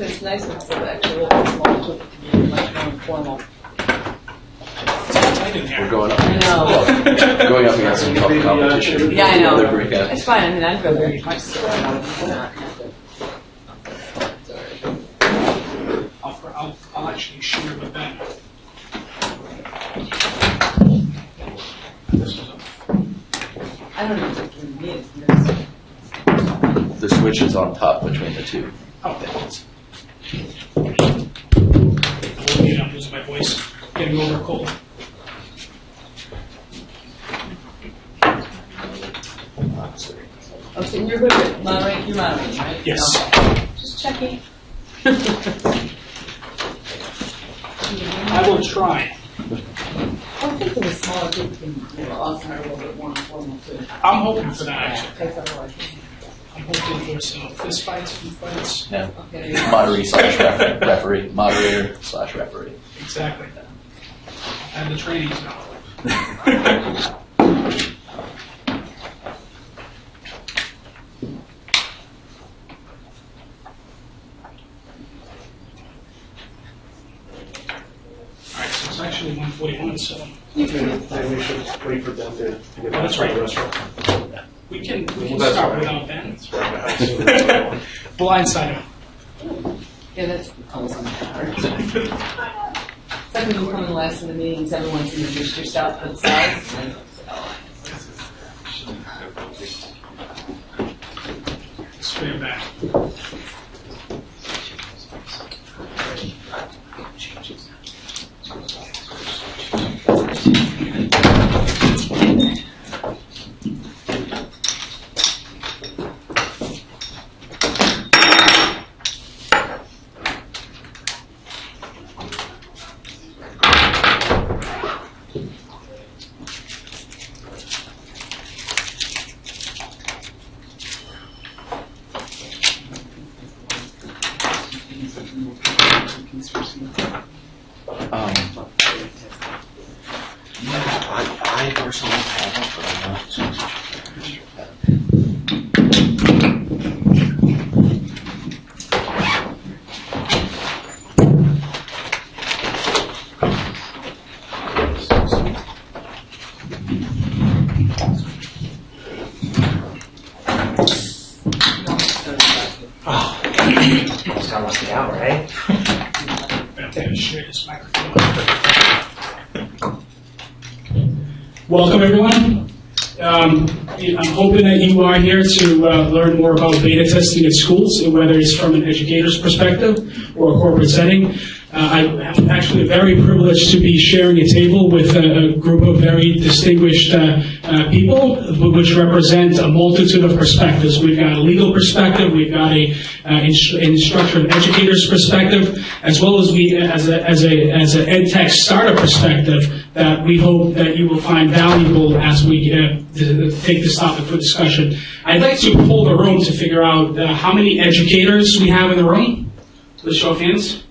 it's nice with the actual small, so it can be much more informal. We're going up. I know. Well, going up against some tough competition. Yeah, I know. Another breakout. It's fine. I mean, I'd rather much I'll actually share with Ben. I don't know if it can be. The switch is on top between the two. Oh, thanks. I'm losing my voice. Getting over a cold. Oh, so you're good at moderating, you're moderating, right? Yes. Okay. Just checking. I will try. I think the smaller group can also are a little bit more informal too. I'm hoping for that, actually. Because otherwise, I'm hoping for some fist fights, food fights. Yeah. okay. Referee. Moderator / referee. Exactly. And the trainings now. Alright, so it's actually 1:41, so Maybe we should wait for Ben to get back That's to right. the restaurant. we can That's start fine. without Ben. That's right behind, so that's what I want. Blindside him. Yeah, that's always on the card. It's like when you come in last in the meetings, everyone's introduced yourself to the sides. And, Straight back. I personally haven't, but I'm not so much. It's almost the hour, right? I'm going to share this microphone. Welcome, everyone. I'm hoping that you are here to learn more about beta testing at schools, whether it's from an educator's perspective or a corporate setting. I'm actually very privileged to be sharing a table with a group of very distinguished people, which represent a multitude of perspectives. We've got a legal perspective, we've got an instructor and educator's perspective, as well as as an ed tech startup perspective that we hope that you will find valuable as we take this topic for discussion. I'd like to poll the room to figure out how many educators we have in the room. Let's show of hands.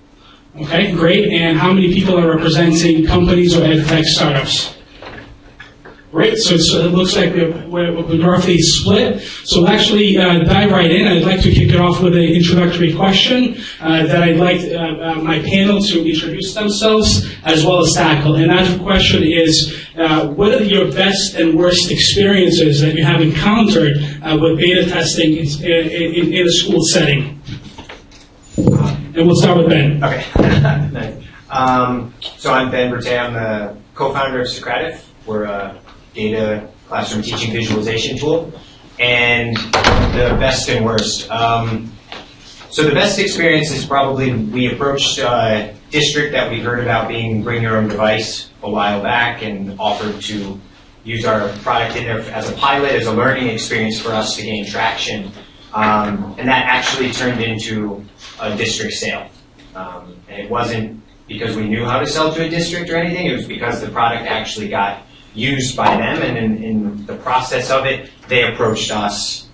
Okay, great. And how many people are representing companies or ed tech startups? Great. So it looks like we're roughly split. So we'll actually dive right in. I'd like to kick it off with an introductory question that I'd like my panel to introduce themselves as well as tackle. And that question is, what are your best and worst experiences that you have encountered with beta testing in a school setting? And we'll start with Ben. Okay. So I'm Ben Bertay. I'm the co-founder of Socrative. We're a data classroom teaching visualization tool. And the best and worst. So the best experience is probably we approached a district that we heard about being bring your own device a while back and offered to use our product in there as a pilot, as a learning experience for us to gain traction. And that actually turned into a district sale. And it wasn't because we knew how to sell to a district or anything, it was because the product actually got used by them, and in the process of it, they approached us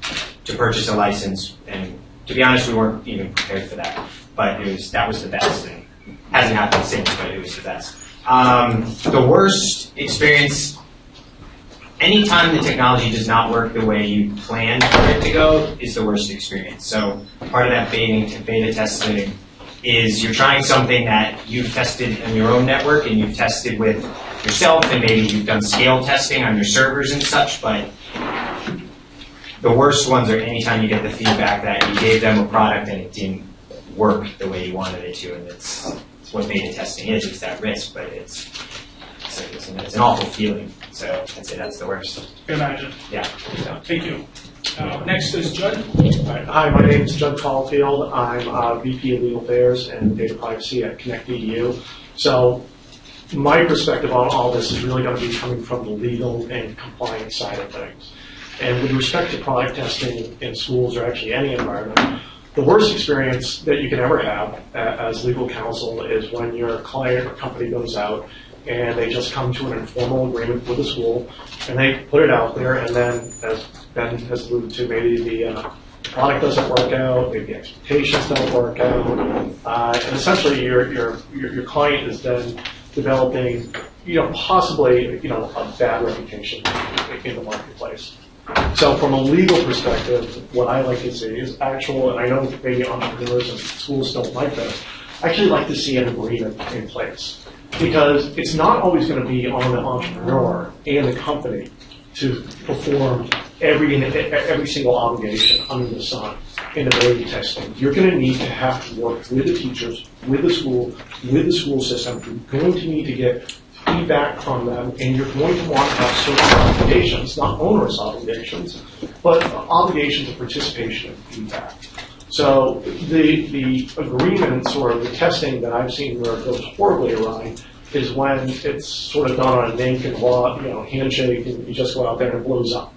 to purchase a license. And to be honest, we weren't even prepared for that. But that was the best, and hasn't happened since, but it was the best. The worst experience, anytime the technology does not work the way you planned for it to go is the worst experience. So part of that beta testing is you're trying something that you've tested on your own network and you've tested with yourself, and maybe you've done scale testing on your servers and such, but the worst ones are anytime you get the feedback that you gave them a product and it didn't work the way you wanted it to, and it's what beta testing is. It's that risk, but it's an awful feeling. So I'd say that's the worst. Imagine. Yeah. So. Thank you. Next is Judd. Hi, my name is Judd Caulfield. I'm VP of Legal Affairs and Data Privacy at Connect.edu. So my perspective on all this is really going to be coming from the legal and compliance side of things. And with respect to product testing in schools or actually any environment, the worst experience that you can ever have as legal counsel is when your client or company goes out and they just come to an informal agreement with the school and they put it out there, and then, as Ben has alluded to, maybe the product doesn't work out, maybe the expectations don't work out, and essentially your client is then developing, possibly, a bad reputation in the marketplace. So from a legal perspective, what I like to see is actual, and I know maybe entrepreneurs and schools don't like this, I actually like to see an agreement in place. Because it's not always going to be on the entrepreneur and the company to perform every single obligation under the sun in the beta testing. You're going to need to have to work with the teachers, with the school system. You're going to need to get feedback from them, and you're going to want to have certain obligations, not onerous obligations, but obligations of participation and feedback. So the agreements or the testing that I've seen where it goes horribly awry is when it's sort of done on a name and handshake, and you just go out there and it blows up.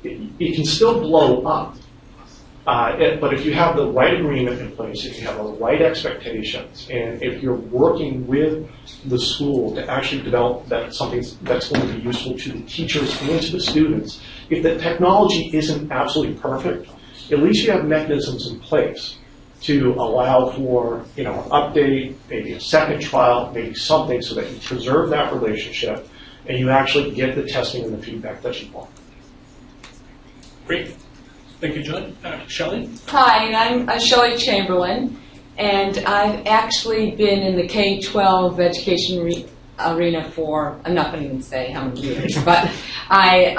It can still blow up, but if you have the right agreement in place, if you have the right expectations, and if you're working with the school to actually develop something that's going to be useful to the teachers and to the students, if the technology isn't absolutely perfect, at least you have mechanisms in place to allow for, an update, maybe a second trial, maybe something, so that you preserve that relationship and you actually get the testing and the feedback that you want. Great. Thank you, Judd. Shelley? Hi, and I'm Shelley Chamberlain, and I've actually been in the K-12 education arena for, I'm not going to even say how many years, but I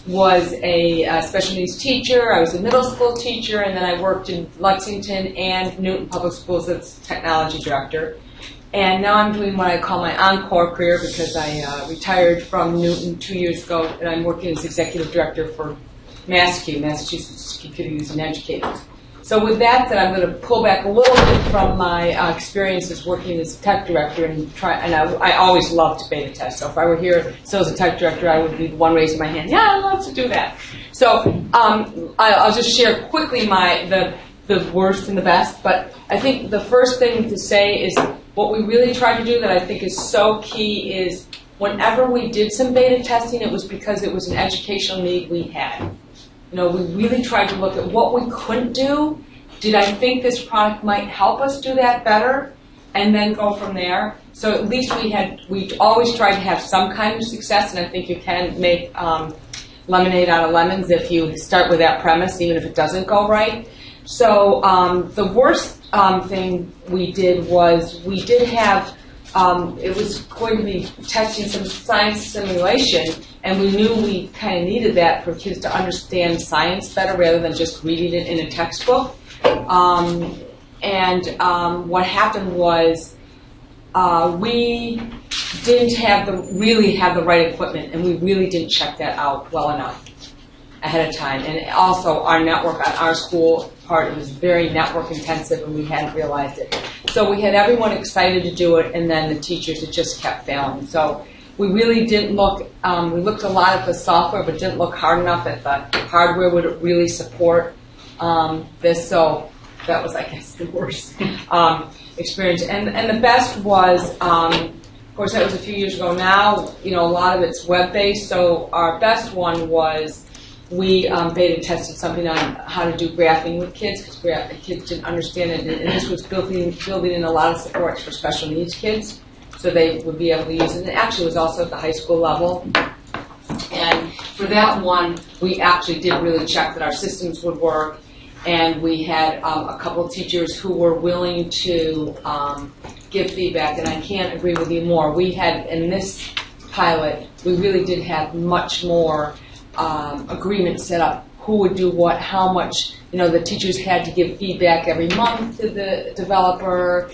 was a special needs teacher, I was a middle school teacher, and then I worked in Lexington and Newton Public Schools as technology director. And now I'm doing what I call my encore career, because I retired from Newton 2 years ago, and I'm working as executive director for MassQ, Massachusetts Computer Using Educators. So with that said, I'm going to pull back a little bit from my experiences working as a tech director and I always loved to beta test. So if I were here still as a tech director, I would be the one raising my hand. Yeah, I love to do that. So I'll just share quickly the worst and the best. But I think the first thing to say is what we really try to do that I think is so key is whenever we did some beta testing, it was because it was an educational need we had. We really tried to look at what we couldn't do. Did I think this product might help us do that better? And then go from there. So at least we always tried to have some kind of success, and I think you can make lemonade out of lemons if you start with that premise, even if it doesn't go right. So the worst thing we did was we did have, it was going to be testing some science simulation, and we knew we kind of needed that for kids to understand science better rather than just reading it in a textbook. What happened was we didn't really have the right equipment, and we really didn't check that out well enough ahead of time. And also our network at our school part was very network intensive, and we hadn't realized it. So we had everyone excited to do it, and then the teachers, it just kept failing. So we really didn't look, we looked a lot at the software, but didn't look hard enough at the hardware would it really support this. So that was, I guess, the worst experience. And the best was, of course, that was a few years ago now, a lot of it's web-based. So our best one was we beta tested something on how to do graphing with kids, because kids didn't understand it. And this was building in a lot of supports for special needs kids, so they would be able to use it. And it actually was also at the high school level. for that one, we actually did really check that our systems would work, and we had a couple of teachers who were willing to give feedback, and I can't agree with you more. We had, in this pilot, we really did have much more agreement set up. Who would do what, how much, the teachers had to give feedback every month to the developer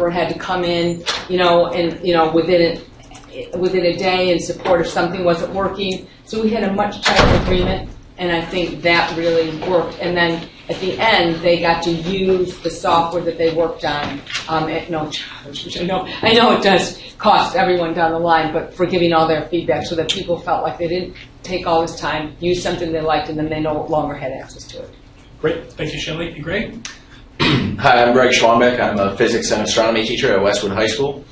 had to come in, and within a day in support if something wasn't working. So we had a much tighter agreement, and I think that really worked. And then at the end, they got to use the software that they worked on at no charge, which I know it does cost everyone down the line, but for giving all their feedback so that people felt like they didn't take all this time, use something they liked, and then they no longer had access to it. Great. Thank you, Shelley. And Greg? Hi, I'm Greg Schwanbeck. I'm a physics and astronomy teacher at Westwood High School.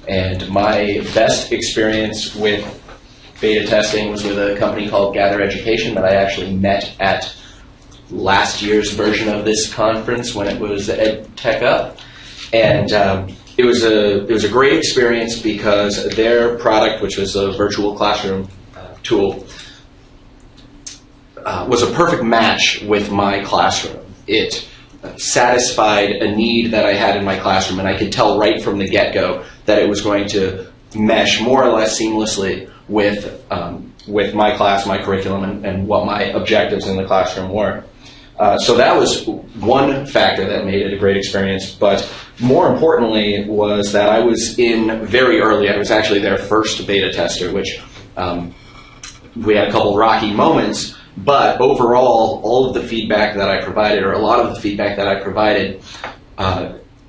And my best experience with beta testing was with a company called Gather Education that I actually met at last year's version of this conference when it was Ed Tech Up. And it was a great experience because their product, which was a virtual classroom tool, was a perfect match with my classroom. It satisfied a need that I had in my classroom, and I could tell right from the get-go that it was going to mesh more or less seamlessly with my class, my curriculum, and what my objectives in the classroom were. So that was one factor that made it a great experience, but more importantly was that I was in very early. I was actually their first beta tester, which we had a couple rocky moments, but overall, all of the feedback that I provided, or a lot of the feedback that I provided,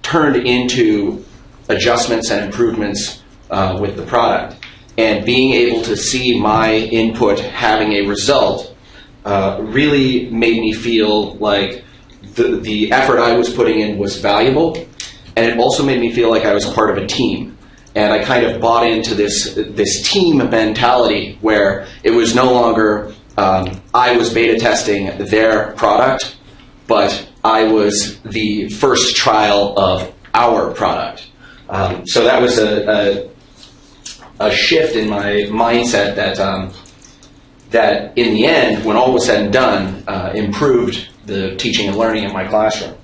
turned into adjustments and improvements with the product. And being able to see my input having a result really made me feel like the effort I was putting in was valuable, and it also made me feel like I was part of a team. And I kind of bought into this team mentality where it was no longer I was beta testing their product, but I was the first trial of our product. So that was a shift in my mindset that in the end, when all was said and done, improved the teaching and learning in my classroom.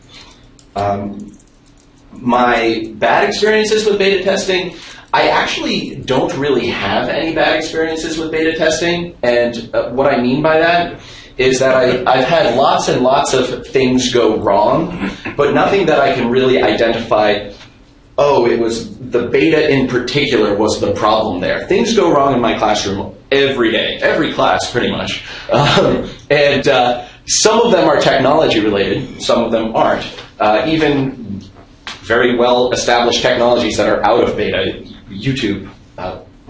My bad experiences with beta testing, I actually don't really have any bad experiences with beta testing, and what I mean by that is that I've had lots and lots of things go wrong, but nothing that I can really identify, oh, it was the beta in particular was the problem there. Things go wrong in my classroom every day, every class pretty much, and some of them are technology related, some of them aren't. Even very well-established technologies that are out of beta, YouTube,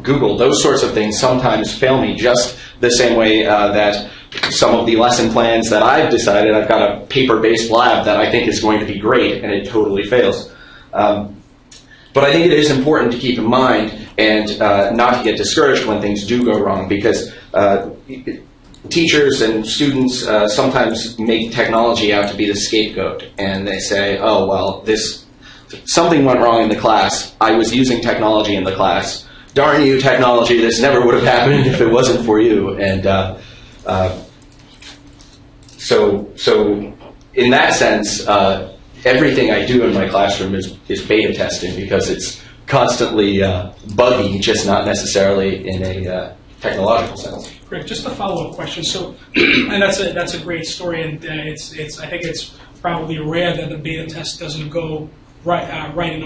Google, those sorts of things sometimes fail me just the same way that some of the lesson plans that I've decided, I've got a paper-based lab that I think is going to be great, and it totally fails. But I think it is important to keep in mind and not to get discouraged when things do go wrong, because teachers and students sometimes make technology out to be the scapegoat, and they say, oh, well, something went wrong in the class. I was using technology in the class. Darn you, technology, this never would have happened if it wasn't for you. And so in that sense, everything I do in my classroom is beta testing, because it's constantly buggy, just not necessarily in a technological sense. Great. Just a follow-up question. So, and that's a great story, and I think it's probably rare that the beta test doesn't go right in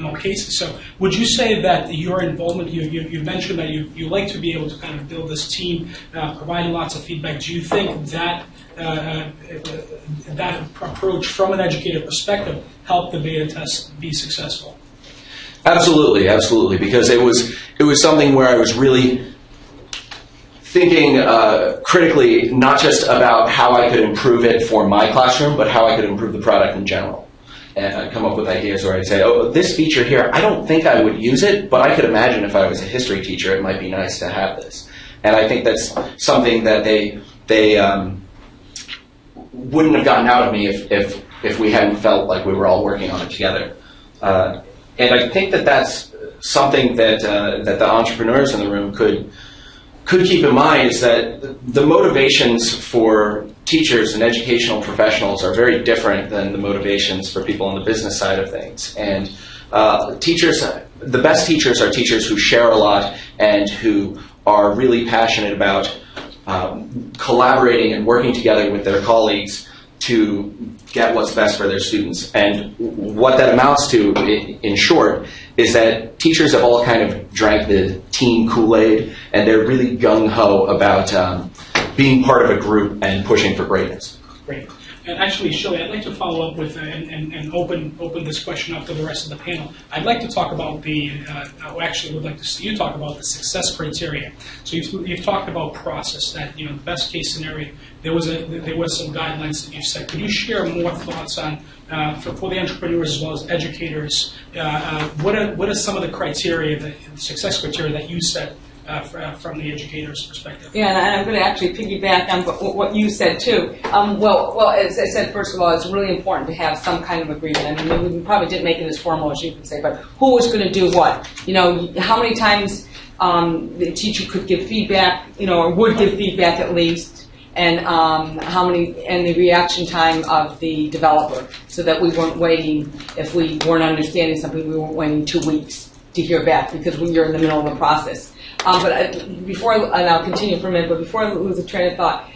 all cases. So, would you say that your involvement? You mentioned that you like to be able to kind of build this team, providing lots of feedback. Do you think that that approach from an educator perspective helped the beta test be successful? Absolutely, absolutely, because it was something where I was really thinking critically, not just about how I could improve it for my classroom, but how I could improve the product in general. And I'd come up with ideas where I'd say, oh, this feature here, I don't think I would use it, but I could imagine if I was a history teacher, it might be nice to have this. And I think that's something that they wouldn't have gotten out of me if we hadn't felt like we were all working on it together. And I think that that's something that the entrepreneurs in the room could could keep in mind is that the motivations for teachers and educational professionals are very different than the motivations for people on the business side of things. And teachers, the best teachers are teachers who share a lot and who are really passionate about collaborating and working together with their colleagues to get what's best for their students. And what that amounts to, in short, is that teachers have all kind of drank the team Kool-Aid, and they're really gung-ho about being part of a group and pushing for greatness. Great. And actually, Shelley, I'd like to follow up with and open this question up to the rest of the panel. I'd like to talk about actually would like to see you talk about the success criteria. So you've talked about process, that the best case scenario, there was some guidelines that you set. Could you share more thoughts on for the entrepreneurs as well as educators? What are some of the criteria, the success criteria that you set from the educator's perspective? Yeah, and I'm going to actually piggyback on what you said too. Well, as I said, first of all, it's really important to have some kind of agreement. I mean, we probably didn't make it as formal as you could say, but who was going to do what? How many times the teacher could give feedback, or would give feedback at least, and how many, and the reaction time of the developer, so that we weren't waiting, if we weren't understanding something, we weren't waiting 2 weeks to hear back, because you're in the middle of the process. And I'll continue for a minute, but before I lose a train of thought,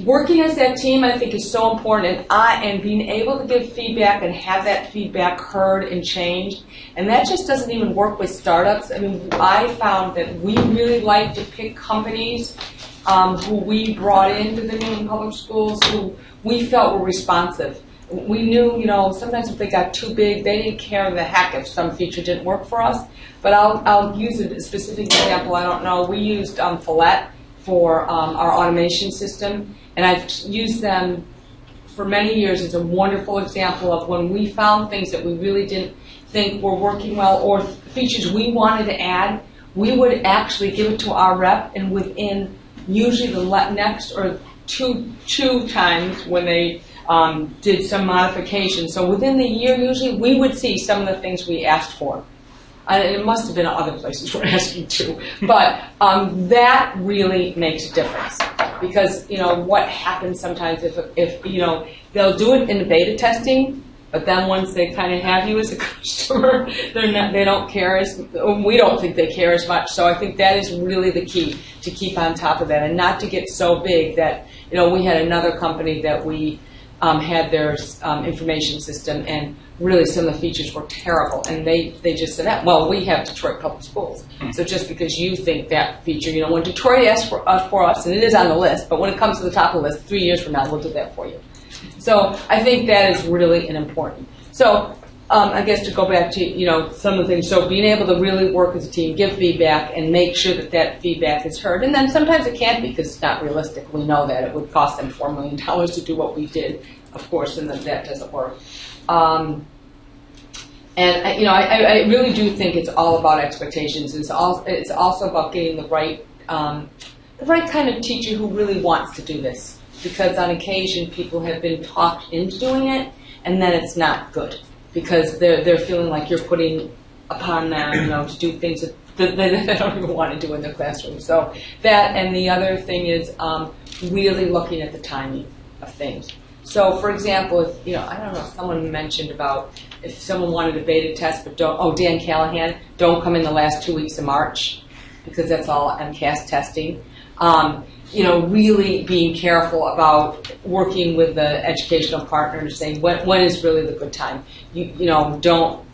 working as that team, I think, is so important, and being able to give feedback and have that feedback heard and changed. And that just doesn't even work with startups. I mean, I found that we really like to pick companies who we brought into the New England Public Schools who we felt were responsive. We knew, sometimes if they got too big, they didn't care the heck if some feature didn't work for us. But I'll use a specific example. I don't know. We used Follett for our automation system, and I've used them for many years as a wonderful example of when we found things that we really didn't think were working well, or features we wanted to add, we would actually give it to our rep, and within usually the next or two times when they did some modification. So within the year, usually, we would see some of the things we asked for. And it must have been other places we're asking too. But that really makes a difference. Because, what happens sometimes if they'll do it in the beta testing, but then once they kind of have you as a customer, they don't care we don't think they care as much. So I think that is really the key, to keep on top of that and not to get so big that, we had another company that we had their information system, and really some of the features were terrible, and they just said, well, we have Detroit Public Schools, so just because you think that feature, when Detroit asks for us, and it is on the list, but when it comes to the top of the list, 3 years from now, we'll do that for you. So I think that is really important. So I guess to go back to, some of the things, so being able to really work as a team, give feedback, and make sure that feedback is heard. And then sometimes it can't be, because it's not realistic. We know that. It would cost them $4 million to do what we did, of course, and that doesn't work. And I really do think it's all about expectations. It's also about getting the right kind of teacher who really wants to do this. Because on occasion, people have been talked into doing it, and then it's not good. Because they're feeling like you're putting upon them, to do things that they don't even want to do in their classroom. So that, and the other thing is really looking at the timing of things. So, for example, if I don't know, someone mentioned about if someone wanted a beta test, but Dan Callahan, don't come in the last 2 weeks of March, because that's all MCAS testing. Really being careful about working with the educational partners, saying when is really the good time. Don't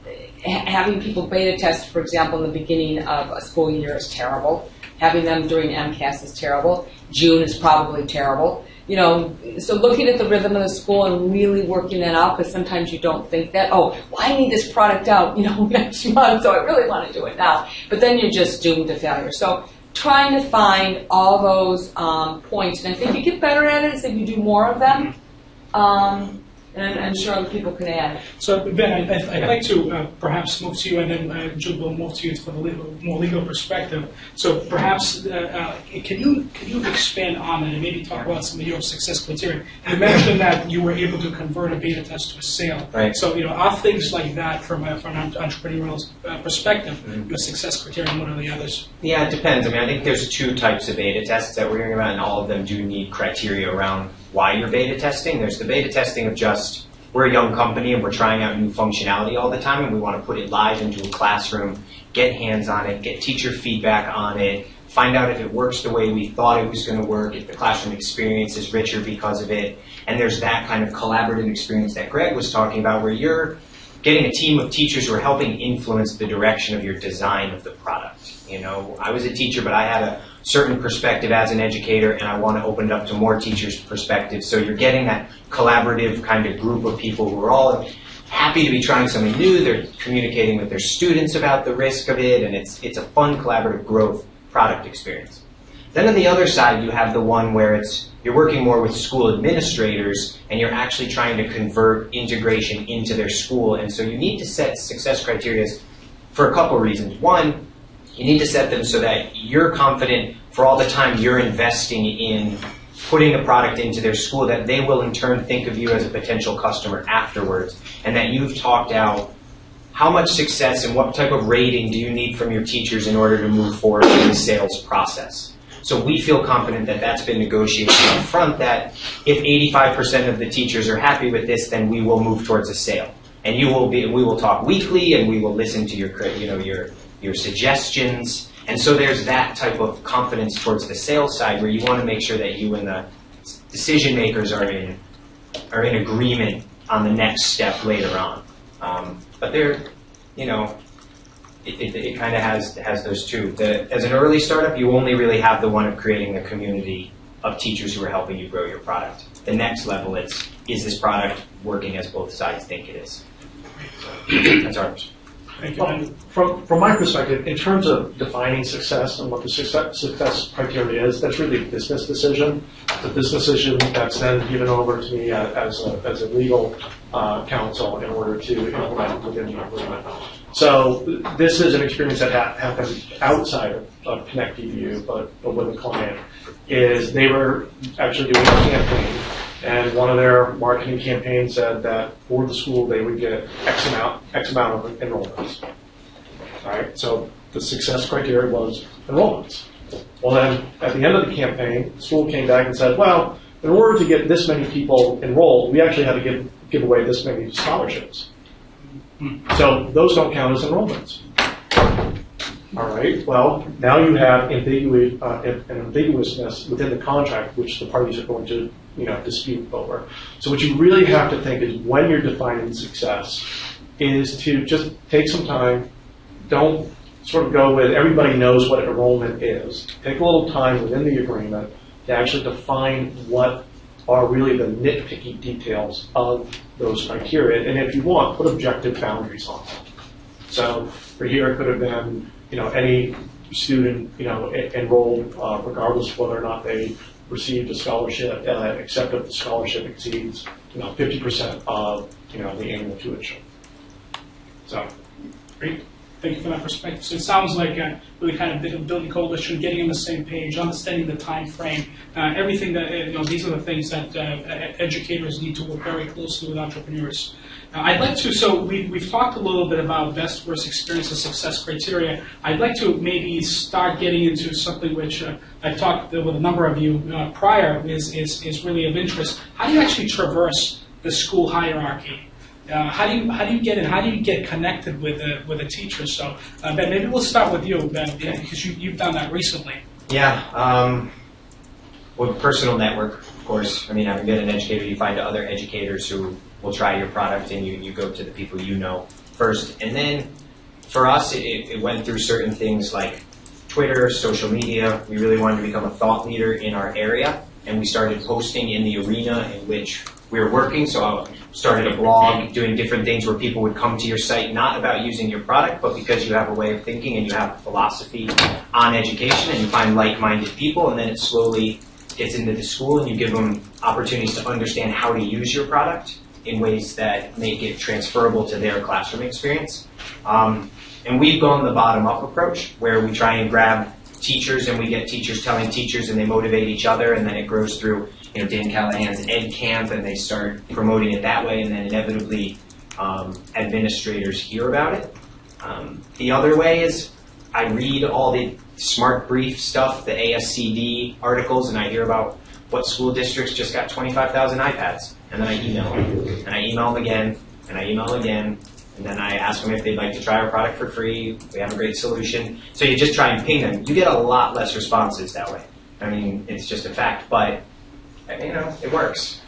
having people beta test, for example, in the beginning of a school year is terrible. Having them during MCAS is terrible. June is probably terrible. So looking at the rhythm of the school and really working that out, because sometimes you don't think that, I need this product out, next month, so I really want to do it now. But then you're just doomed to failure. So trying to find all those points, and I think you get better at it as if you do more of them. and I'm sure other people can add. So Ben, I'd like to perhaps move to you, and then Jude will move to you for the more legal perspective. So perhaps can you expand on it and maybe talk about some of your success criteria? You mentioned that you were able to convert a beta test to a sale. Right. So are things like that from an entrepreneurial perspective, your success criteria, and what are the others? Yeah, it depends. I mean, I think there's two types of beta tests that we're hearing about, and all of them do need criteria around why you're beta testing. There's the beta testing of just, we're a young company and we're trying out new functionality all the time and we want to put it live into a classroom, get hands on it, get teacher feedback on it, find out if it works the way we thought it was going to work, if the classroom experience is richer because of it. And there's that kind of collaborative experience that Greg was talking about where you're getting a team of teachers who are helping influence the direction of your design of the product. You know, I was a teacher, but I had a certain perspective as an educator, and I want to open it up to more teachers' perspectives. So you're getting that collaborative kind of group of people who are all happy to be trying something new. They're communicating with their students about the risk of it, and it's a fun collaborative growth product experience. Then on the other side, you have the one where you're working more with school administrators, and you're actually trying to convert integration into their school. And so you need to set success criteria for a couple of reasons. One, you need to set them so that you're confident for all the time you're investing in putting a product into their school that they will in turn think of you as a potential customer afterwards, and that you've talked out how much success and what type of rating do you need from your teachers in order to move forward in the sales process. So we feel confident that that's been negotiated up front, that if 85% of the teachers are happy with this, then we will move towards a sale. And we will talk weekly, and we will listen to your suggestions. And so there's that type of confidence towards the sales side where you want to make sure that you and the decision makers are in agreement on the next step later on. But there, you know, it kind of has those two. As an early startup, you only really have the one of creating a community of teachers who are helping you grow your product. The next level, is this product working as both sides think it is? So, that's ours. Thank you, Ben. From my perspective, in terms of defining success and what the success criteria is, that's really a business decision. It's a business decision that's then given over to me as a legal counsel in order to implement within the agreement. So this is an experience that happened outside of Connect EDU, but with a client, is they were actually doing a campaign. And one of their marketing campaigns said that for the school they would get X amount of enrollments. All right, so the success criteria was enrollments. Well then, at the end of the campaign, the school came back and said, well, in order to get this many people enrolled, we actually had to give away this many scholarships. So those don't count as enrollments. All right, well, now you have an ambiguousness within the contract, which the parties are going to dispute over. So what you really have to think is when you're defining success is to just take some time. Don't sort of go with everybody knows what enrollment is. Take a little time within the agreement to actually define what are really the nitpicky details of those criteria. And if you want, put objective boundaries on them. So for here, it could have been, any student, enrolled regardless of whether or not they received a scholarship, except if the scholarship exceeds, 50% of, the annual tuition. So, Great. Thank you for that perspective. So it sounds like really kind of building coalition, getting on the same page, understanding the time frame, everything that, these are the things that educators need to work very closely with entrepreneurs. I'd like to, so we've talked a little bit about best versus experience and success criteria. I'd like to maybe start getting into something which I've talked with a number of you prior is really of interest. How do you actually traverse the school hierarchy? How do you get in? How do you get connected with a teacher? So Ben, maybe we'll start with you, Ben, because you've done that recently. Yeah. Well, personal network, of course. I mean, having been an educator, you find other educators who will try your product, and you go to the people you know first. And then for us, it went through certain things like Twitter, social media. We really wanted to become a thought leader in our area, and we started posting in the arena in which we were working. So I started a blog doing different things where people would come to your site not about using your product, but because you have a way of thinking and you have a philosophy on education, and you find like-minded people, and then it slowly gets into the school and you give them opportunities to understand how to use your product. in ways that make it transferable to their classroom experience. And we've gone the bottom-up approach, where we try and grab teachers and we get teachers telling teachers and they motivate each other, and then it grows through Dan Callahan's Ed Camp and they start promoting it that way, and then inevitably administrators hear about it. The other way is I read all the smart brief stuff, the ASCD articles, and I hear about what school districts just got 25,000 iPads, and then I email them, and I email them again, and I email them again, and then I ask them if they'd like to try our product for free. We have a great solution. So you just try and ping them. You get a lot less responses that way. I mean, it's just a fact, but it works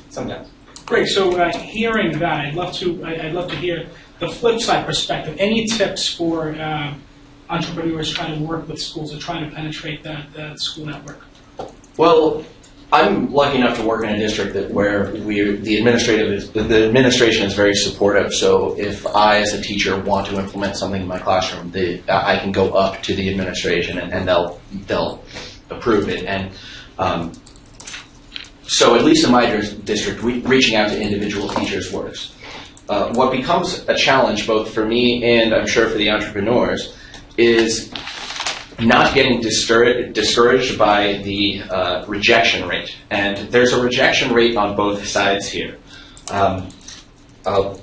sometimes. Great. So hearing that, I'd love to hear the flip side perspective. Any tips for entrepreneurs trying to work with schools and trying to penetrate the school network? Well, I'm lucky enough to work in a district where the administration is very supportive. So if I, as a teacher, want to implement something in my classroom, I can go up to the administration and they'll approve it. And so at least in my district, reaching out to individual teachers works. What becomes a challenge both for me and I'm sure for the entrepreneurs is not getting discouraged by the rejection rate. And there's a rejection rate on both sides here. I'll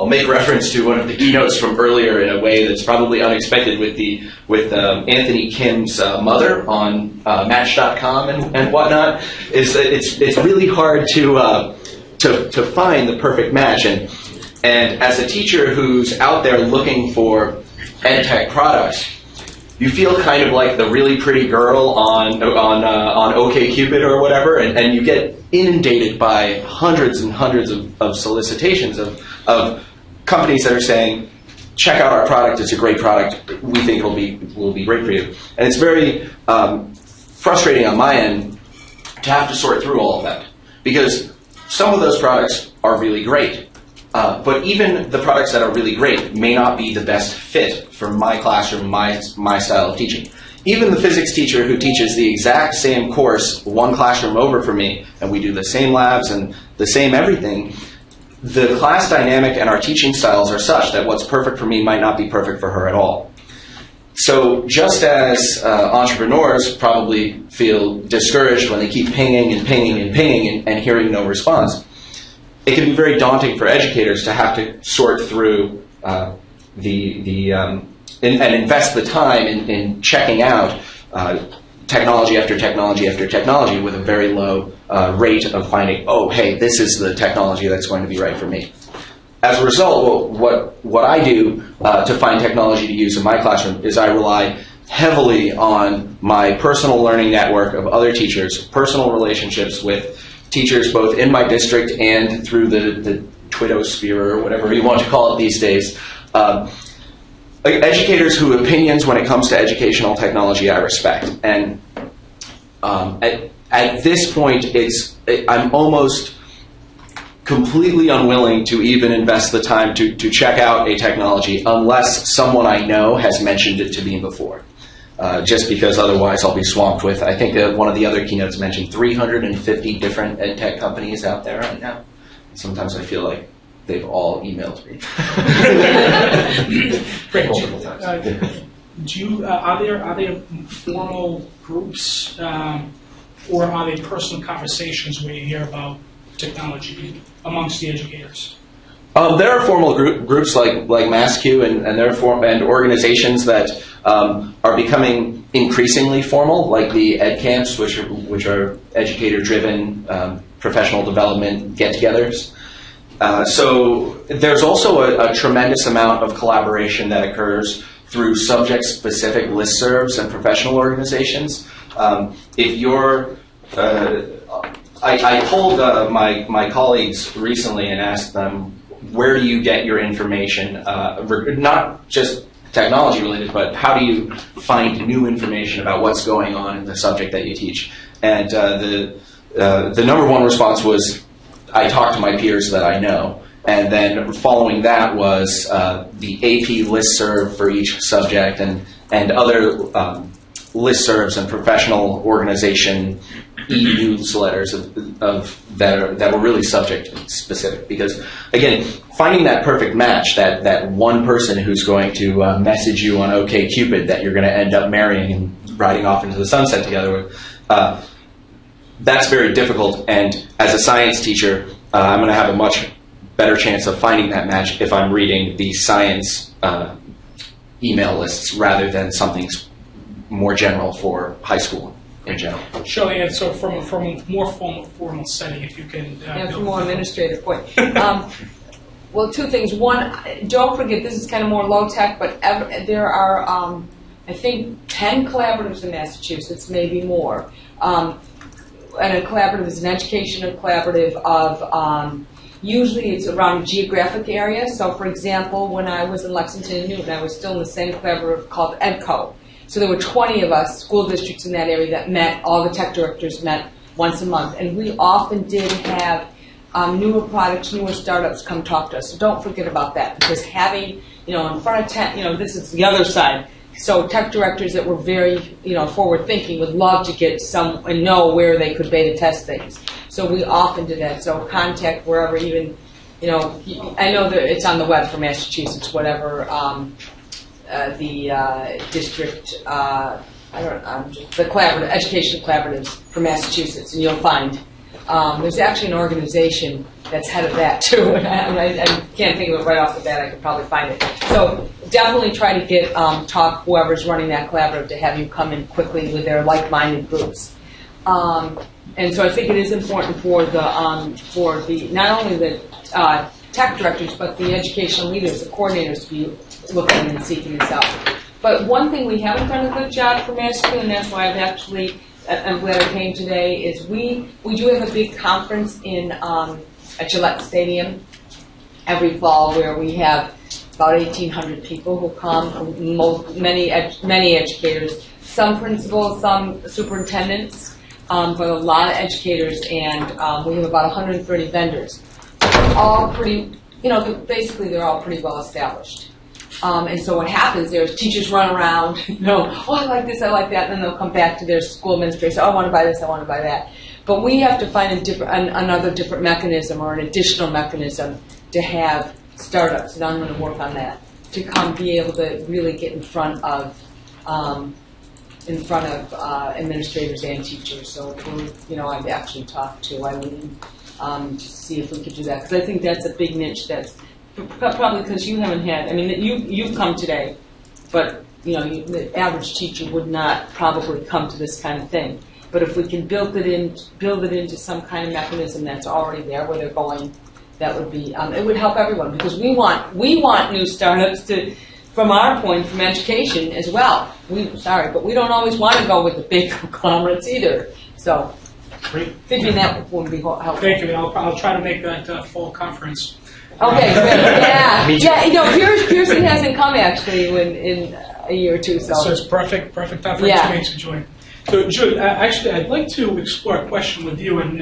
make reference to one of the keynotes from earlier in a way that's probably unexpected with Anthony Kim's mother on Match.com and whatnot. It's really hard to find the perfect match. And as a teacher who's out there looking for EdTech products, you feel kind of like the really pretty girl on OkCupid or whatever, and you get inundated by hundreds and hundreds of solicitations of companies that are saying, check out our product, it's a great product, we think will be great for you. And it's very frustrating on my end to have to sort through all of that, because some of those products are really great. But even the products that are really great may not be the best fit for my classroom, my style of teaching. Even the physics teacher who teaches the exact same course one classroom over for me, and we do the same labs and the same everything, the class dynamic and our teaching styles are such that what's perfect for me might not be perfect for her at all. So just as entrepreneurs probably feel discouraged when they keep pinging and pinging and pinging and hearing no response, it can be very daunting for educators to have to sort through and invest the time in checking out technology after technology after technology with a very low rate of finding, oh, hey, this is the technology that's going to be right for me. As a result, what I do to find technology to use in my classroom is I rely heavily on my personal learning network of other teachers, personal relationships with teachers both in my district and through the Twittosphere or whatever you want to call it these days. Educators whose opinions when it comes to educational technology I respect. And at this point, I'm almost completely unwilling to even invest the time to check out a technology unless someone I know has mentioned it to me before. Just because otherwise I'll be swamped with, I think one of the other keynotes mentioned 350 different ed tech companies out there right now. Sometimes I feel like they've all emailed me. Great. Multiple times. Are there formal groups or are they personal conversations where you hear about technology amongst the educators? There are formal groups like MassQ and organizations that are becoming increasingly formal, like the ed camps, which are educator-driven professional development get-togethers. So there's also a tremendous amount of collaboration that occurs through subject-specific listservs and professional organizations. If you're I polled my colleagues recently and asked them, where do you get your information, not just technology related, but how do you find new information about what's going on in the subject that you teach? And the number one response was, I talk to my peers that I know. And then following that was the AP listserv for each subject and other listservs and professional organization e-newsletters that were really subject specific. Because again, finding that perfect match, that one person who's going to message you on OkCupid that you're going to end up marrying and riding off into the sunset together with, that's very difficult. And as a science teacher, I'm going to have a much better chance of finding that match if I'm reading the science email lists rather than something more general for high school in general. Shirley, and so from a more formal setting, if you can... Yeah, from a more administrative point. Well, two things. One, don't forget, this is kind of more low-tech, but there are, I think, 10 collaboratives in Massachusetts, maybe more. And a collaborative is an educational collaborative of, usually it's around a geographic area. So, for example, when I was in Lexington and Newton, I was still in the same collaborative called EDCO. So there were 20 of us, school districts in that area, that met, all the tech directors met once a month. And we often did have newer products, newer startups come talk to us. So don't forget about that, because having, in front of 10, this is the other side. So tech directors that were very, forward thinking would love to get some and know where they could beta test things. So we often do that. So contact wherever, even, I know that it's on the web for Massachusetts, whatever the district, the collaborative, education collaboratives for Massachusetts, and you'll find there's actually an organization that's head of that too. I can't think of it right off the bat. I could probably find it. So definitely try to get talk whoever's running that collaborative to have you come in quickly with their like-minded groups. And so I think it is important for the not only the tech directors but the educational leaders, the coordinators, to be looking and seeking this out. But one thing we haven't done a good job for Massachusetts, and that's why I'm glad I came today, is we do have a big conference in at Gillette Stadium every fall where we have about 1,800 people who come, many educators, some principals, some superintendents, but a lot of educators, and we have about 130 vendors. All pretty, basically they're all pretty well established. And so what happens there is teachers run around, oh, I like this, I like that, and then they'll come back to their school administrator, oh, I want to buy this, I want to buy that. But we have to find another different mechanism or an additional mechanism to have startups, and I'm going to work on that, to come be able to really get in front of administrators and teachers. So I've actually talked to Eileen to see if we could do that, because I think that's a big niche that's probably because you haven't had. I mean, you've come today, but the average teacher would not probably come to this kind of thing. But if we can build it into some kind of mechanism that's already there where they're going, that would be. It would help everyone, because we want new startups from our point, from education as well. But we don't always want to go with the big conglomerates either. So figuring that would be helpful. Thank you. I'll try to make that fall conference. Okay, great. Yeah. Pearson hasn't come actually in a year or two. So it's perfect time for teammates to join. So, Jude, actually, I'd like to explore a question with you. And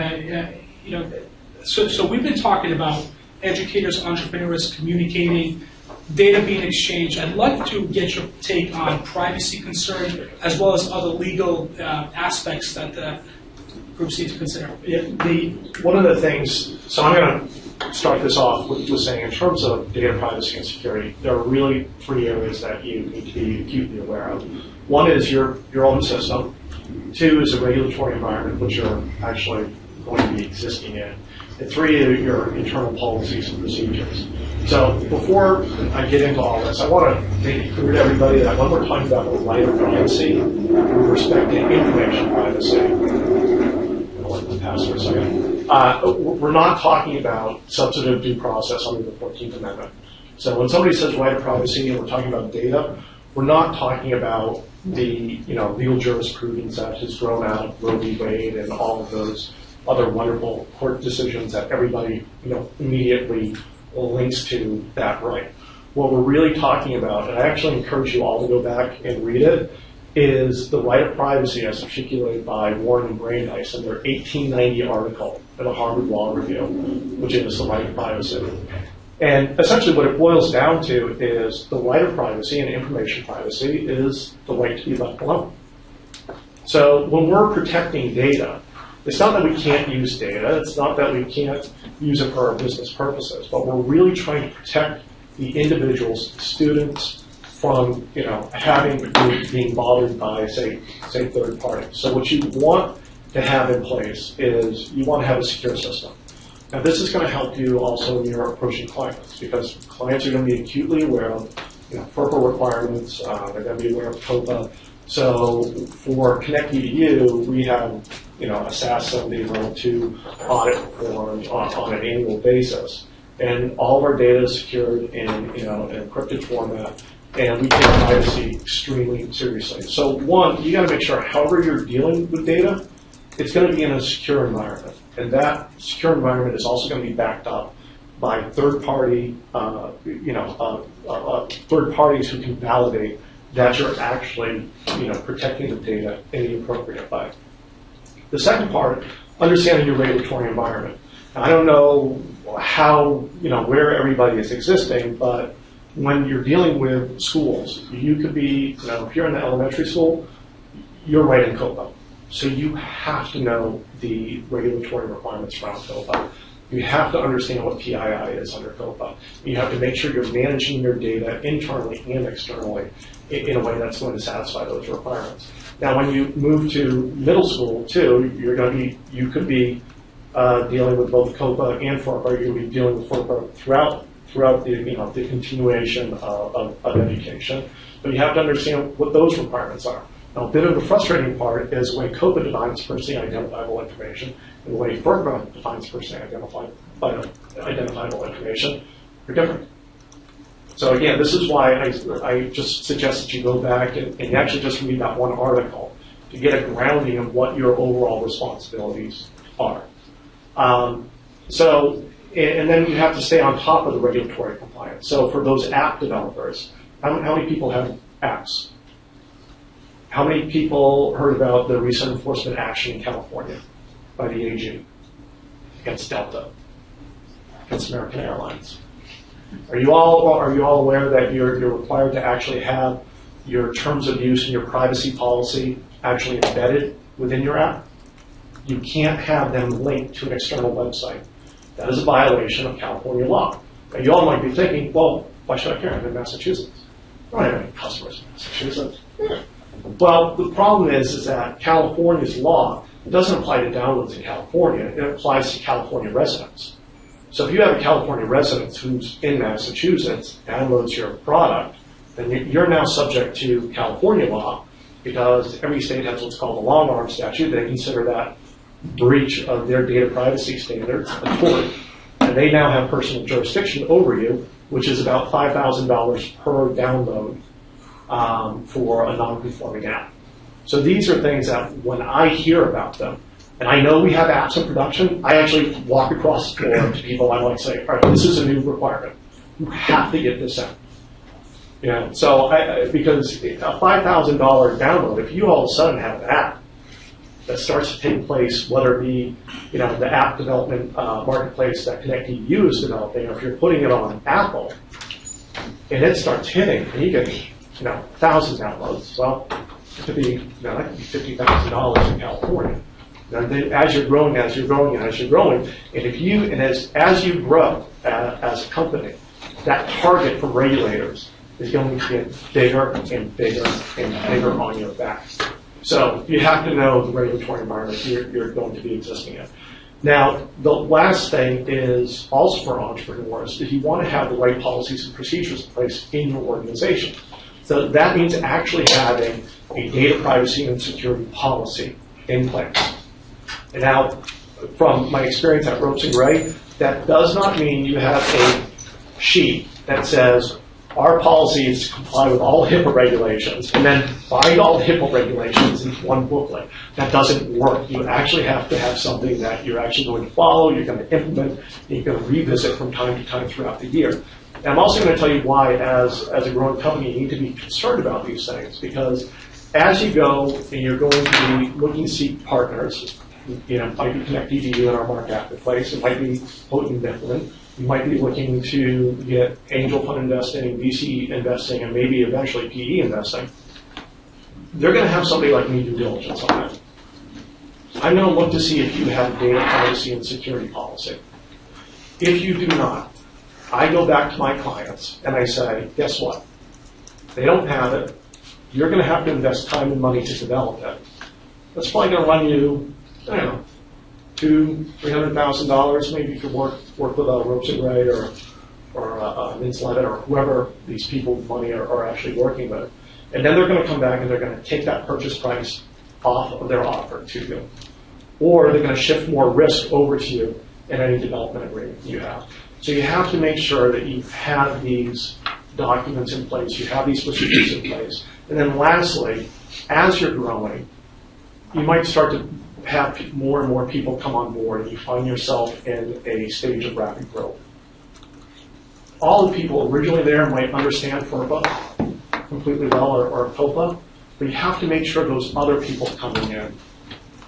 so we've been talking about educators, entrepreneurs communicating, data being exchanged. I'd love to get your take on privacy concern as well as other legal aspects that the groups need to consider. Yeah, one of the things. So I'm going to start this off with saying, in terms of data privacy and security, there are really three areas that you need to be acutely aware of. One is your own system. Two is the regulatory environment, which you're actually going to be existing in. And three are your internal policies and procedures. So before I get into all this, I want to make it clear to everybody that when we're talking about the right of privacy with respect to information privacy, I'll let them pass for a second. We're not talking about substantive due process under the 14th Amendment. So when somebody says right of privacy and we're talking about data, we're not talking about the legal jurisprudence that has grown out of Roe v. Wade and all of those other wonderful court decisions that everybody immediately links to that right. What we're really talking about, and I actually encourage you all to go back and read it, is the right of privacy as articulated by Warren and Brandeis in their 1890 article in the Harvard Law Review, which is the right of privacy. And essentially what it boils down to is the right of privacy and information privacy is the right to be left alone. So when we're protecting data, it's not that we can't use data, it's not that we can't use it for our business purposes, but we're really trying to protect the individuals, students, from being bothered by, say third parties. So what you want to have in place is you want to have a secure system. Now this is going to help you also when you're approaching clients, because clients are going to be acutely aware of FERPA requirements, they're going to be aware of COPA. So for ConnectEDU, we have a SAS 7002 audit performed on an annual basis. And all of our data is secured in an encrypted format, and we take privacy extremely seriously. So one, you got to make sure however you're dealing with data, it's going to be in a secure environment. And that secure environment is also going to be backed up by third-party, third parties who can validate that you're actually, protecting the data in the appropriate way. The second part, understanding your regulatory environment. Now, I don't know how, where everybody is existing, but when you're dealing with schools, you could be, if you're in the elementary school, you're right in COPA. So you have to know the regulatory requirements around COPA. You have to understand what PII is under COPA. You have to make sure you're managing your data internally and externally in a way that's going to satisfy those requirements. Now, when you move to middle school, too, you could be dealing with both COPA and FERPA. You'll be dealing with FERPA throughout the continuation of education. But you have to understand what those requirements are. Now, a bit of the frustrating part is the way COPA defines personally identifiable information and the way FERPA defines personally identifiable information are different. So again, this is why I just suggest that you go back and you actually just read that one article to get a grounding of what your overall responsibilities are. And then you have to stay on top of the regulatory compliance. So for those app developers, how many people have apps? How many people heard about the recent enforcement action in California by the AG against Delta, against American Airlines? Are you all aware that you're required to actually have your terms of use and your privacy policy actually embedded within your app? You can't have them linked to an external website. That is a violation of California law. Now, you all might be thinking, well, why should I care? I'm in Massachusetts. I don't have any customers in Massachusetts. Yeah. Well, the problem is that California's law doesn't apply to downloads in California. It applies to California residents. So if you have a California resident who's in Massachusetts, downloads your product, then you're now subject to California law, because every state has what's called a long arm statute. They consider that breach of their data privacy standards a tort, and they now have personal jurisdiction over you, which is about $5,000 per download for a non-conforming app. So these are things that when I hear about them, and I know we have apps in production, I actually walk across the floor to people. I like to say, all right, this is a new requirement. You have to get this out. So because a $5,000 download, if you all of a sudden have an app that starts to take place, whether it be the app development marketplace that ConnectEDU is developing, or if you're putting it on Apple, and it starts hitting, and you get 1,000 downloads. Well, it could be that could be $50,000 in California. Now, as you're growing, and as you're growing, and as you grow as a company, that target from regulators is going to get bigger and bigger and bigger on your back. So you have to know the regulatory environment you're going to be existing in. Now, the last thing is also for entrepreneurs, is you want to have the right policies and procedures in place in your organization. So that means actually having a data privacy and security policy in place. And now, from my experience at Ropes and Gray, that does not mean you have a sheet that says, our policy is to comply with all HIPAA regulations, and then bind all the HIPAA regulations into one booklet. That doesn't work. You actually have to have something that you're actually going to follow, you're going to implement, and you're going to revisit from time to time throughout the year. And I'm also going to tell you why, as a growing company, you need to be concerned about these things, because as you go and you're going to be looking to seek partners, it might be ConnectEDU in our marketplace, it might be Houghton Mifflin. You might be looking to get angel fund investing, VC investing, and maybe eventually PE investing. they're going to have somebody like me do diligence on it. I'm going to look to see if you have data privacy and security policy. If you do not, I go back to my clients and I say, guess what? They don't have it. You're going to have to invest time and money to develop it. That's probably going to run you, I don't know, $200,000-$300,000. Maybe you could work with a Ropes and Gray or Mincelet or whoever these people with money are actually working with. And then they're going to come back and they're going to take that purchase price off of their offer to you. Or they're going to shift more risk over to you in any development agreement you have. So you have to make sure that you have these documents in place, you have these procedures in place. And then lastly, as you're growing, you might start to have more and more people come on board and you find yourself in a stage of rapid growth. All the people originally there might understand FERPA completely well or COPA, but you have to make sure those other people coming in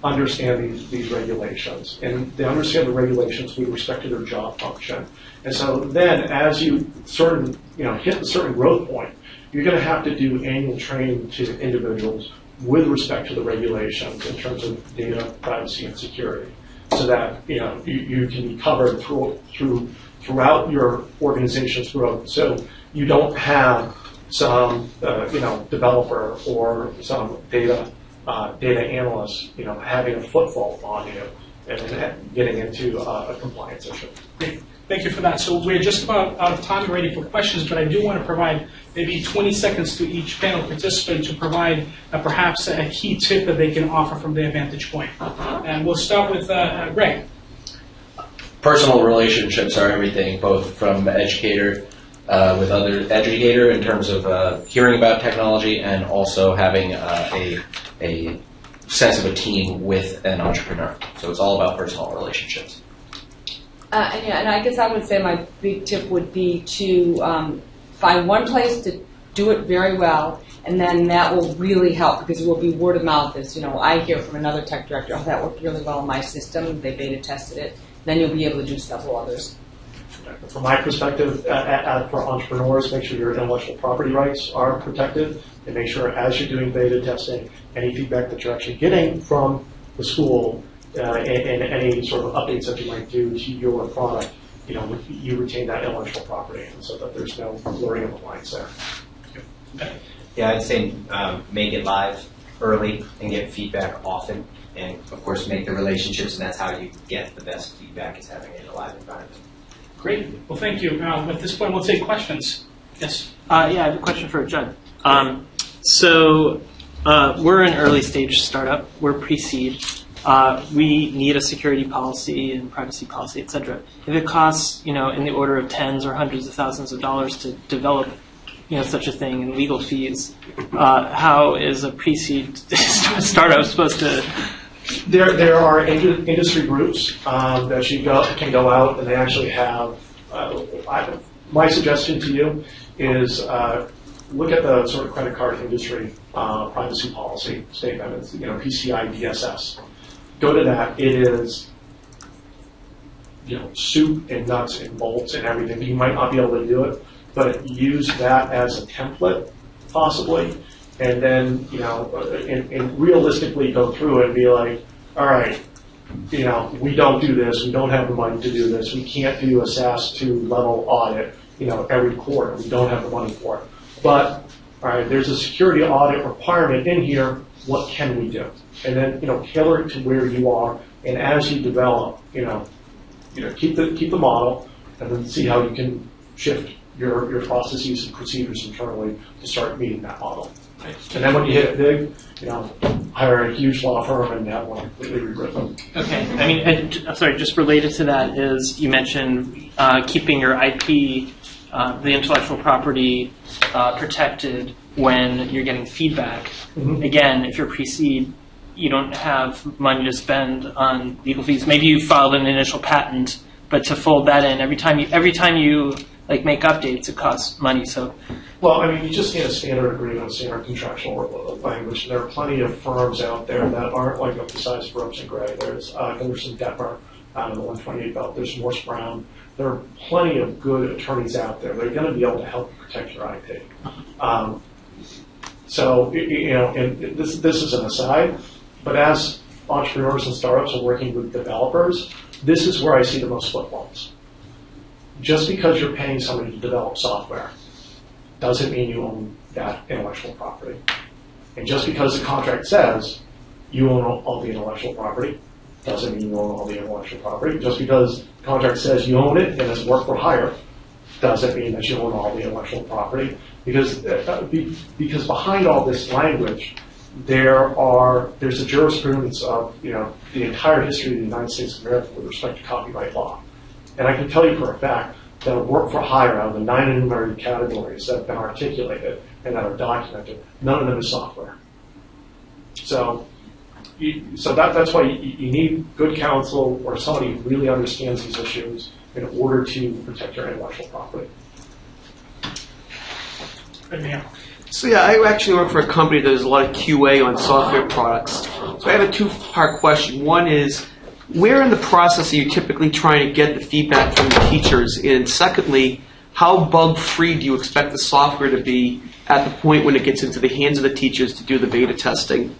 understand these regulations, and they understand the regulations with respect to their job function. And so then, as you hit a certain growth point, you're going to have to do annual training to individuals with respect to the regulations in terms of data privacy and security, so that you can be covered throughout your organization's growth. So you don't have some developer or some data analyst having a footfall on you and then getting into a compliance issue. Great. Thank you for that. So we're just about out of time ready for questions, but I do want to provide maybe 20 seconds to each panel participant to provide perhaps a key tip that they can offer from their vantage point. And we'll start with Greg. Personal relationships are everything, both from educator with other educator in terms of hearing about technology and also having a sense of a team with an entrepreneur. So it's all about personal relationships. And I guess I would say my big tip would be to find one place to do it very well, and then that will really help because it will be word of mouth. As I hear from another tech director, oh, that worked really well in my system. They beta tested it. Then you'll be able to do several others. From my perspective, for entrepreneurs, make sure your intellectual property rights are protected, and make sure as you're doing beta testing, any feedback that you're actually getting from the school and any sort of updates that you might do to your product, you retain that intellectual property, so that there's no blurring of the lines there. Yeah, I'd say make it live early and get feedback often, and of course make the relationships, and that's how you get the best feedback, is having it in a live environment. Great. Well, thank you. At this point, we'll take questions. Yes. Yeah, I have a question for Judd. So we're an early stage startup. We're pre-seed. We need a security policy and privacy policy, et cetera. If it costs, in the order of tens or hundreds of thousands of dollars to develop, such a thing, and legal fees, how is a pre-seed startup supposed to? There are industry groups that you can go out, and they actually have. My suggestion to you is look at the sort of credit card industry privacy policy statement. It's PCI DSS. Go to that. It is soup and nuts and bolts and everything. You might not be able to do it, but use that as a template possibly. And then, and realistically go through it and be like, all right, we don't do this. We don't have the money to do this. We can't do a SAS 2 level audit, every quarter. We don't have the money for it. But, all right, there's a security audit requirement in here. What can we do? And then, tailor it to where you are. And as you develop, keep the model, and then see how you can shift your processes and procedures internally to start meeting that model. And then when you hit it big, hire a huge law firm and have one completely rewritten. Okay. I mean, sorry, just related to that is you mentioned keeping your IP, the intellectual property, protected when you're getting feedback. Mm-hmm. Again, if you're pre-seed, you don't have money to spend on legal fees. Maybe you filed an initial patent, but to fold that in every time you make updates, it costs money. So. Well, I mean, you just need a standard agreement, standard contractual language. There are plenty of firms out there that aren't like the size of Ropes and Gray. There's Henderson Detmer out of the 128 belt. There's Morse Brown. There are plenty of good attorneys out there. They're going to be able to help you protect your IP. So, and this is an aside, but as entrepreneurs and startups are working with developers, this is where I see the most flip-flops. Just because you're paying somebody to develop software doesn't mean you own that intellectual property. And just because the contract says you own all the intellectual property doesn't mean you own all the intellectual property. Just because the contract says you own it and it's work for hire doesn't mean that you own all the intellectual property. Because behind all this language, there's a jurisprudence of the entire history of the United States of America with respect to copyright law. And I can tell you for a fact that work for hire, out of the 9 enumerated categories that have been articulated and that are documented, none of them is software. So that's why you need good counsel or somebody who really understands these issues in order to protect your intellectual property. So yeah, I actually work for a company that does a lot of QA on software products. So I have a two-part question. One is, where in the process are you typically trying to get the feedback from the teachers? And secondly, how bug-free do you expect the software to be at the point when it gets into the hands of the teachers to do the beta testing?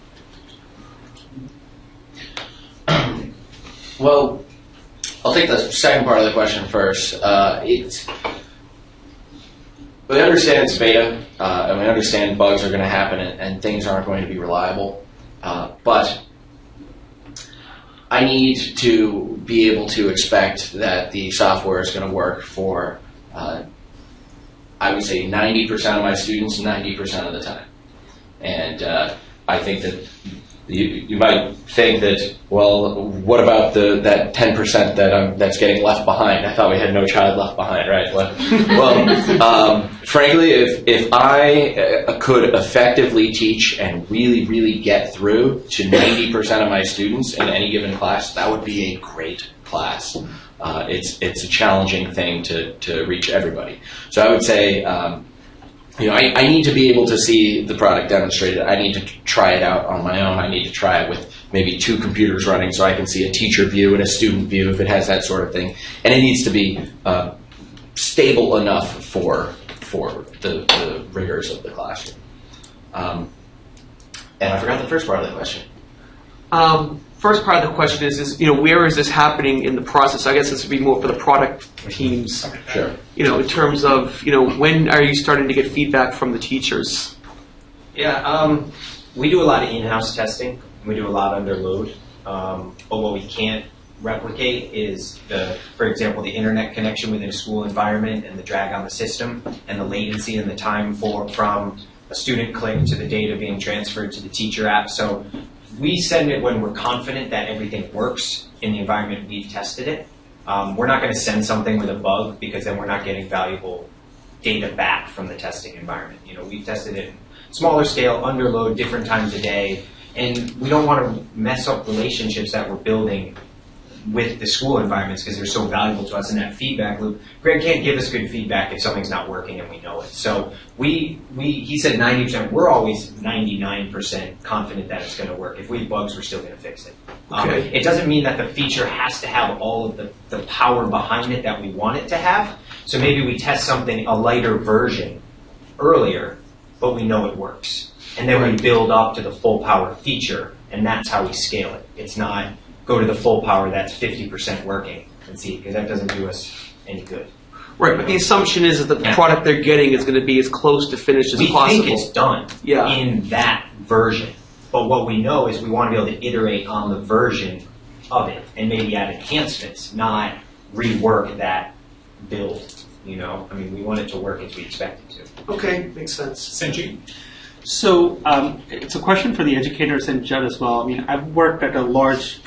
Well, I'll take the second part of the question first. We understand it's beta, and we understand bugs are going to happen and things aren't going to be reliable. But I need to be able to expect that the software is going to work for, I would say, 90% of my students 90% of the time. And I think that you might think that, well, what about that 10% that's getting left behind? I thought we had no child left behind, right? Well, frankly, if I could effectively teach and really, really get through to 90% of my students in any given class, that would be a great class. It's a challenging thing to reach everybody. So I would say, I need to be able to see the product demonstrated. I need to try it out on my own. I need to try it with maybe 2 computers running so I can see a teacher view and a student view if it has that sort of thing. And it needs to be stable enough for the rigors of the classroom. And I forgot the first part of the question. First part of the question is where is this happening in the process? I guess this would be more for the product teams. Sure. In terms of, when are you starting to get feedback from the teachers? Yeah, we do a lot of in-house testing. We do a lot under load. But what we can't replicate is for example, the internet connection within a school environment and the drag on the system and the latency and the time from a student click to the data being transferred to the teacher app. So we send it when we're confident that everything works in the environment we've tested it. We're not going to send something with a bug because then we're not getting valuable data back from the testing environment. We've tested it in smaller scale, under load, different times a day, and we don't want to mess up relationships that we're building with the school environments because they're so valuable to us in that feedback loop. Greg can't give us good feedback if something's not working and we know it. So he said 90%. We're always 99% confident that it's going to work. If we have bugs, we're still going to fix it. Okay. It doesn't mean that the feature has to have all of the power behind it that we want it to have. So maybe we test something, a lighter version, earlier, but we know it works. And then we build up to the full power feature, and that's how we scale it. It's not go to the full power that's 50% working and see, because that doesn't do us any good. Right, but the assumption is that the product they're getting is going to be as close to finished as possible. We think it's done in that version. But what we know is we want to be able to iterate on the version of it and maybe add enhancements, not rework that build. We want it to work as we expect it to. Okay, makes sense. Senji? So it's a question for the educators and Judd as well. I've worked at a large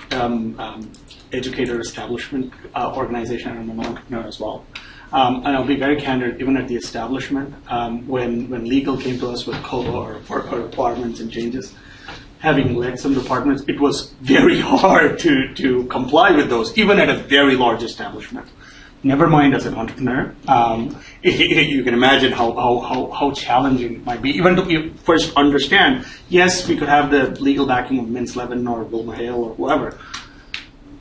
educator establishment organization, and I'm an entrepreneur as well. And I'll be very candid, even at the establishment, when legal came to us with COLA or requirements and changes, having led some departments, it was very hard to comply with those, even at a very large establishment. Never mind as an entrepreneur. You can imagine how challenging it might be, even to first understand, yes, we could have the legal backing of Mintz Levin or Wilma Hale or whoever.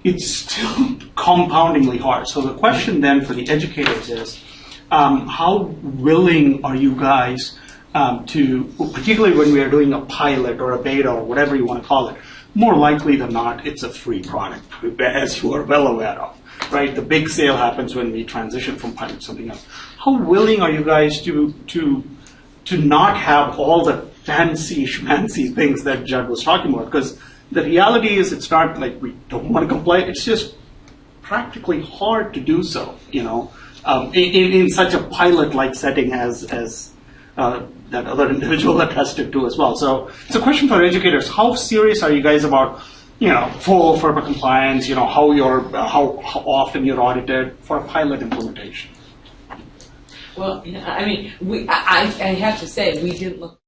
It's still compoundingly hard. So the question then for the educators is, how willing are you guys particularly when we are doing a pilot or a beta or whatever you want to call it, more likely than not, it's a free product, as you are well aware of, right? The big sale happens when we transition from pilot to something else. How willing are you guys to not have all the fancy schmancy things that Judd was talking about? Because the reality is, it's not like we don't want to comply. It's just practically hard to do so, in such a pilot-like setting as that other individual attested to as well. So it's a question for educators. How serious are you guys about, full FERPA compliance, how often you're audited for a pilot implementation? Well, I mean, I have to say, we did look